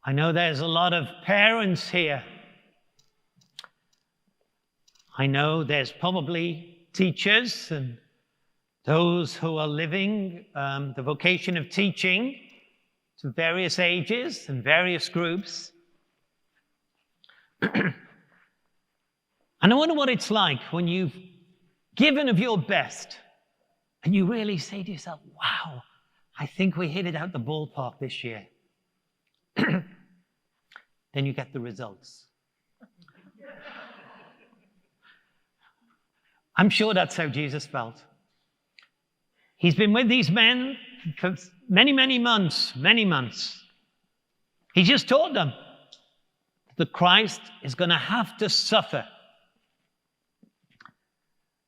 I know there's a lot of parents here. I know there's probably teachers and those who are living the vocation of teaching to various ages and various groups. And I wonder what it's like when you've given of your best and you really say to yourself, wow, I think we hit it out the ballpark this year. Then you get the results. I'm sure that's how Jesus felt. He's been with these men for many, many months. He just taught them that Christ is going to have to suffer.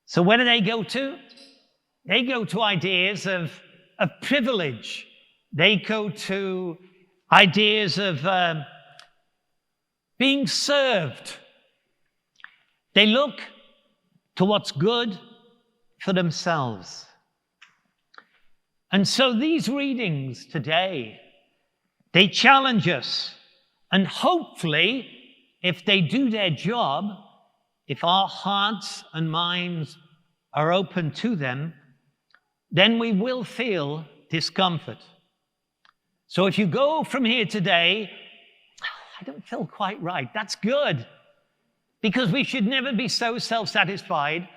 So where do they go to? They go to ideas of privilege. They go to ideas of being served. They look to what's good for themselves. And so these readings today, they challenge us. And hopefully, if they do their job, if our hearts and minds are open to them, then we will feel discomfort. So if you go from here today, I don't feel quite right, that's good. Because we should never be so self-satisfied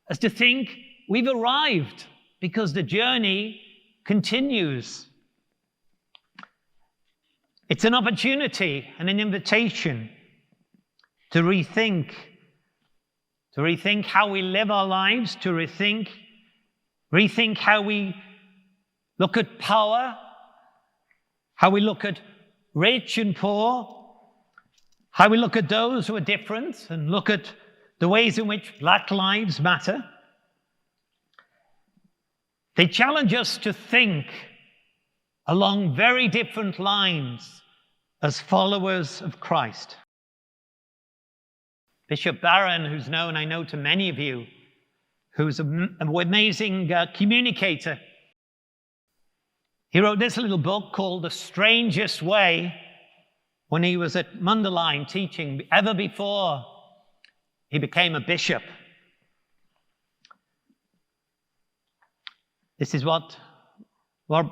as to think we've arrived, because the journey continues. It's an opportunity and an invitation to rethink how we live our lives, to rethink how we look at power, how we look at rich and poor, how we look at those who are different, and look at the ways in which Black lives matter. They challenge us to think along very different lines as followers of Christ. Bishop Barron, who's known, I know, to many of you, who's an amazing communicator, he wrote this little book called The Strangest Way when he was at Mundelein teaching, ever before he became a bishop. This is what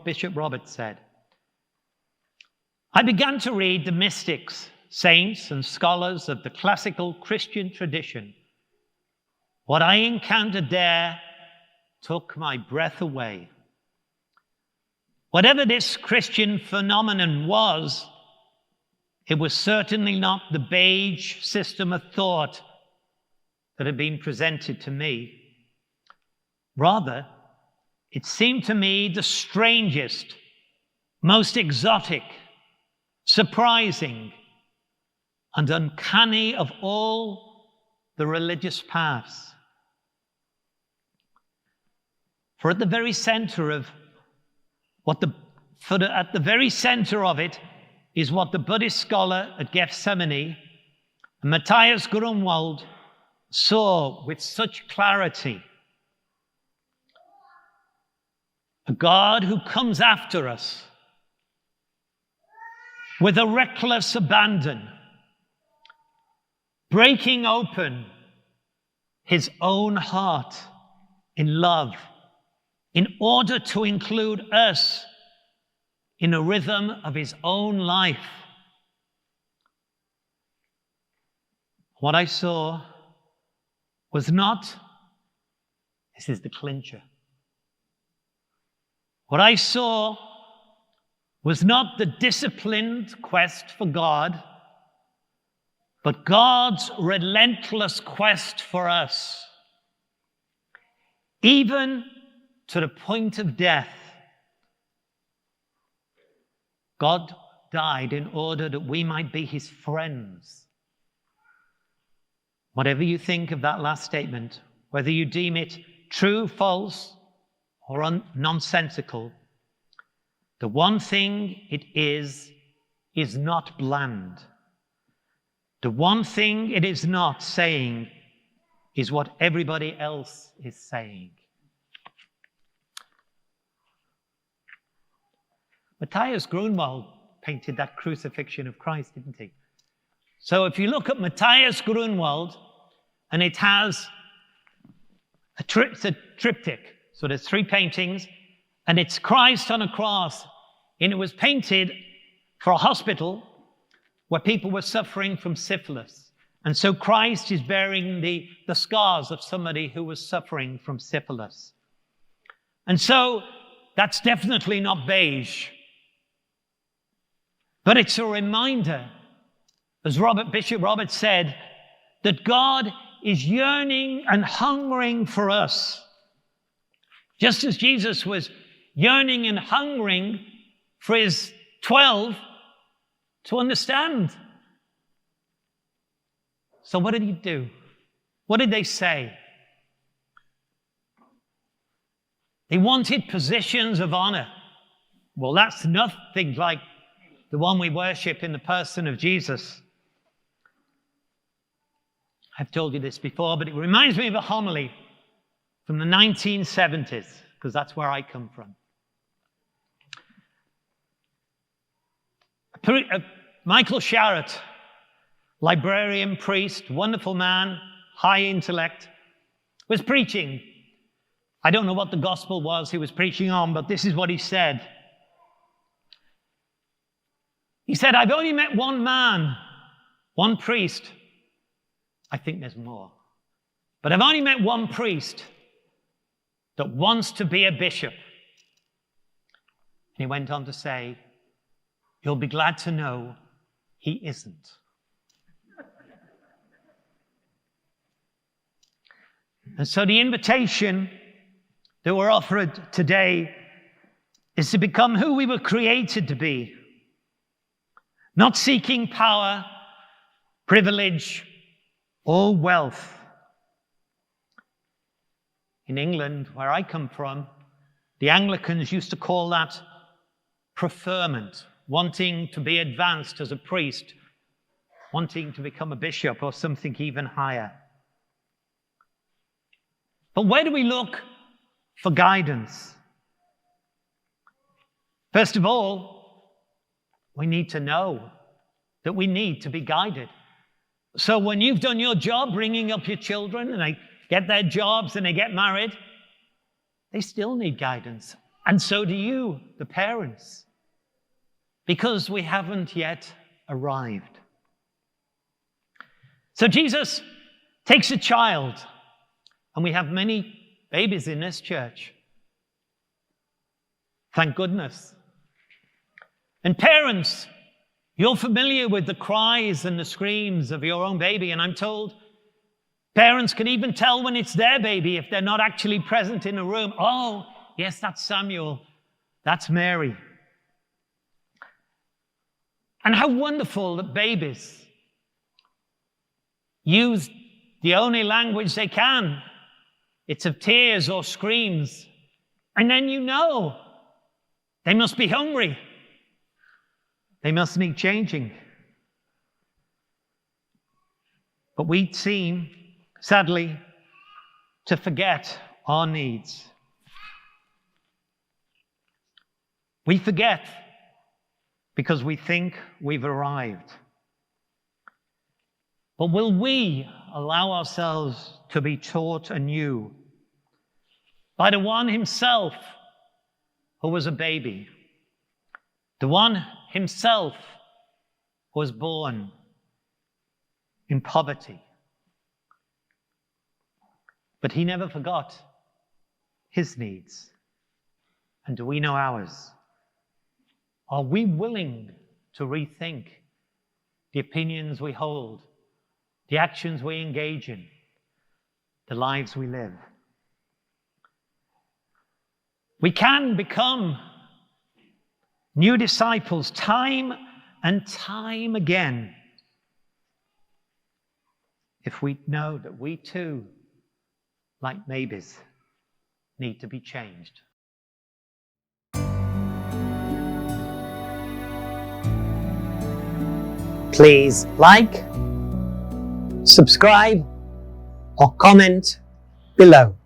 Bishop Roberts said. I began to read the mystics, saints, and scholars of the classical Christian tradition. What I encountered there took my breath away. Whatever this Christian phenomenon was, it was certainly not the beige system of thought that had been presented to me. Rather, it seemed to me the strangest, most exotic, surprising, and uncanny of all the religious paths. For at the very center of it is what the Buddhist scholar at Gethsemane, Matthias Grunwald, saw with such clarity. A God who comes after us with a reckless abandon, breaking open his own heart in love in order to include us in a rhythm of his own life. What I saw was not, this is the clincher, what I saw was not the disciplined quest for God, but God's relentless quest for us, even to the point of death. God died in order that we might be his friends. Whatever you think of that last statement, whether you deem it true, false, or nonsensical, the one thing it is not bland. The one thing it is not saying is what everybody else is saying. Matthias Grunwald painted that crucifixion of Christ, didn't he? So if you look at Matthias Grunwald, and it has it's a triptych. So there's 3 paintings, and it's Christ on a cross. And it was painted for a hospital where people were suffering from syphilis. And so Christ is bearing the scars of somebody who was suffering from syphilis. And so that's definitely not beige. But it's a reminder, as Bishop Robert said, that God is yearning and hungering for us. Just as Jesus was yearning and hungering for his 12 to understand. So what did he do? What did they say? They wanted positions of honor. Well, that's nothing like the one we worship in the person of Jesus. I've told you this before, but it reminds me of a homily from the 1970s, because that's where I come from. Michael Sharrett, librarian, priest, wonderful man, high intellect, was preaching. I don't know what the gospel was he was preaching on, but this is what he said. He said, I've only met one man, one priest. I think there's more. But I've only met one priest that wants to be a bishop. And he went on to say, you'll be glad to know he isn't. And so the invitation that we're offered today is to become who we were created to be. Not seeking power, privilege, or wealth. In England, where I come from, the Anglicans used to call that preferment, wanting to be advanced as a priest, wanting to become a bishop or something even higher. But where do we look for guidance? First of all, we need to know that we need to be guided. So when you've done your job bringing up your children and they get their jobs and they get married, they still need guidance. And so do you, the parents, because we haven't yet arrived. So Jesus takes a child, and we have many babies in this church. Thank goodness. And parents, you're familiar with the cries and the screams of your own baby, and I'm told parents can even tell when it's their baby if they're not actually present in the room. Oh, yes, that's Samuel. That's Mary. And how wonderful that babies use the only language they can. It's of tears or screams. And then you know they must be hungry. They must need changing. But we seem, sadly, to forget our needs. We forget because we think we've arrived. But will we allow ourselves to be taught anew by the one himself who was a baby, the one himself who was born in poverty? But he never forgot his needs. And do we know ours? Are we willing to rethink the opinions we hold, the actions we engage in, the lives we live? We can become new disciples time and time again if we know that we too, like babies, need to be changed. Please like, subscribe, or comment below.